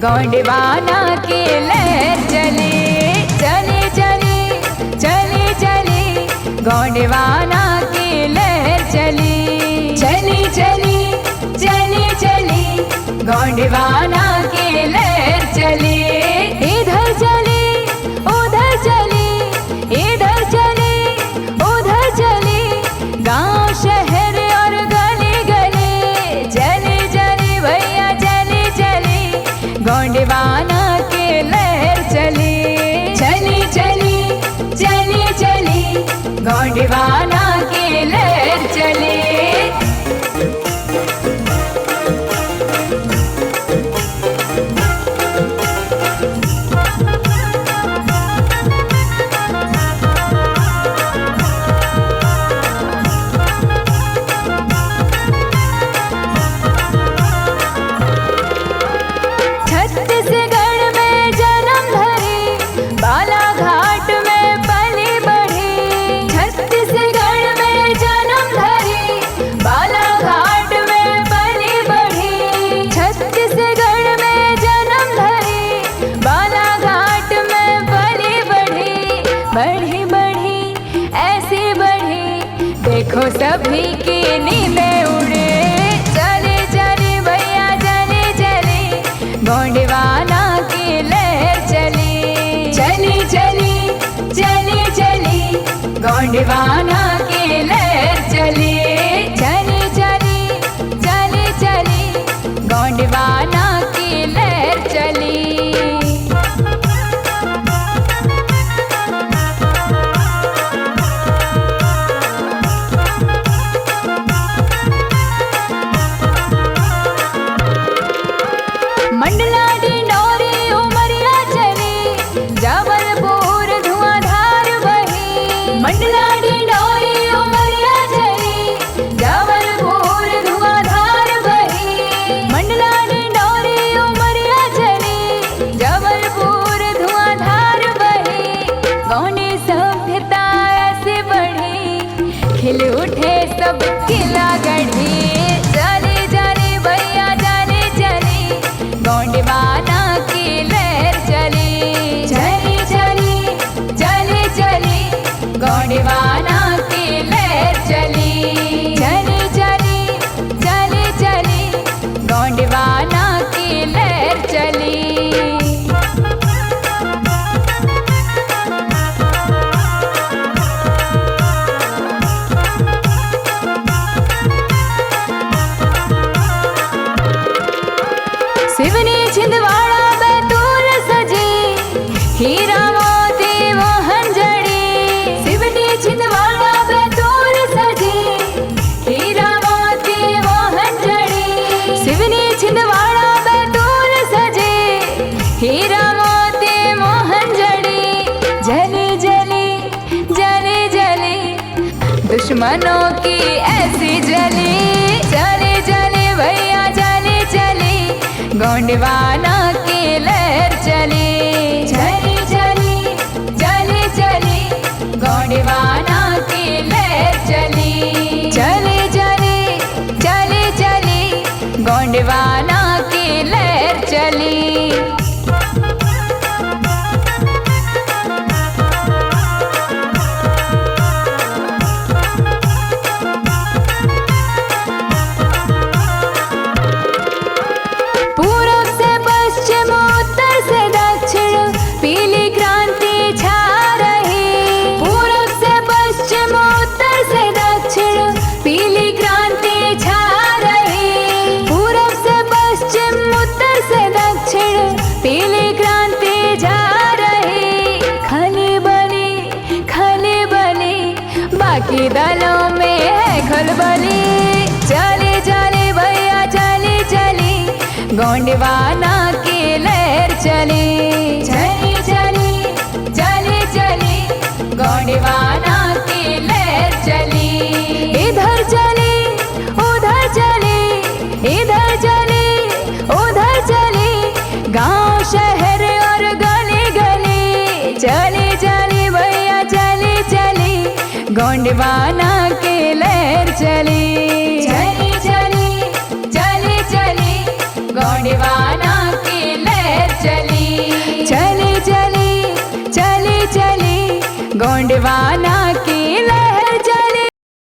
गोंडवाना की लहर चली चली चली चली चली, गोंडवाना की लहर चली चली चली चली चली, गोंडवाना की लहर चली। इधर चली उधर चली, इधर चली उधर चली, गांव शहर और गली गली चली चली भैया चली चली, गोंडवाना की लहर चली चली चली चली चली, गोंडवाना की लहर चली। बढ़ी बढ़ी ऐसी बढ़ी, देखो सभी की नींदें उड़े, चली चली भैया चली चली, गोंडवाना की लहर चली चली चली चली चली, गोंडवाना की लहर चली चली चली चली चली, गोंडवाना की लहर चली। मंडला डिंडोरी उमरिया चली, जबलपुर धुआंधार बही, मंडला डिंडोरी उमरिया चली, जबलपुर धुआंधार बही, मंडला डिंडोरी उमरिया चली, जबलपुर धुआंधार बही। गौनी सभ्यता ऐसे बढ़ी, खिल उठे सब किला गढ़ी, चली चली भैया चली चली, गोंडवाना की लहर चली चली चली चली चली, गोंडवाना की लहर चली चली चली चली चली, गोंडवाना की लहर चली। सिवनी छिंदवाड़ा बैतूल सजी, हीरा मोती मोहन जड़ी, सिवनी छिंदवाड़ा बैतूल सजी, हीरा मोती मोहन जड़ी, सिवनी छिंदवाड़ा बैतूल सजी, हीरा मोती मोहन जड़ी। जली जली जली जली, दुश्मनों की ऐसी जली, चली चली भैया चली चली, गोंडवाना की लहर चली चली चली चली चली, गोंडवाना की लहर चली चली चली चली चली, गोंडवाना की लहर चली। बाकी दलों में है खलबली, चली चली भैया चली चली, गोंडवाना की लहर चली चली चली चली चली, गोंडवाना की लहर चली। इधर चली उधर चली, इधर चली उधर चली, गांव शहर और गली गली चली चली भैया चली चली, गोंडवाना की लहर चली चली चली चली चली, गोंडवाना की लहर गोंडवाना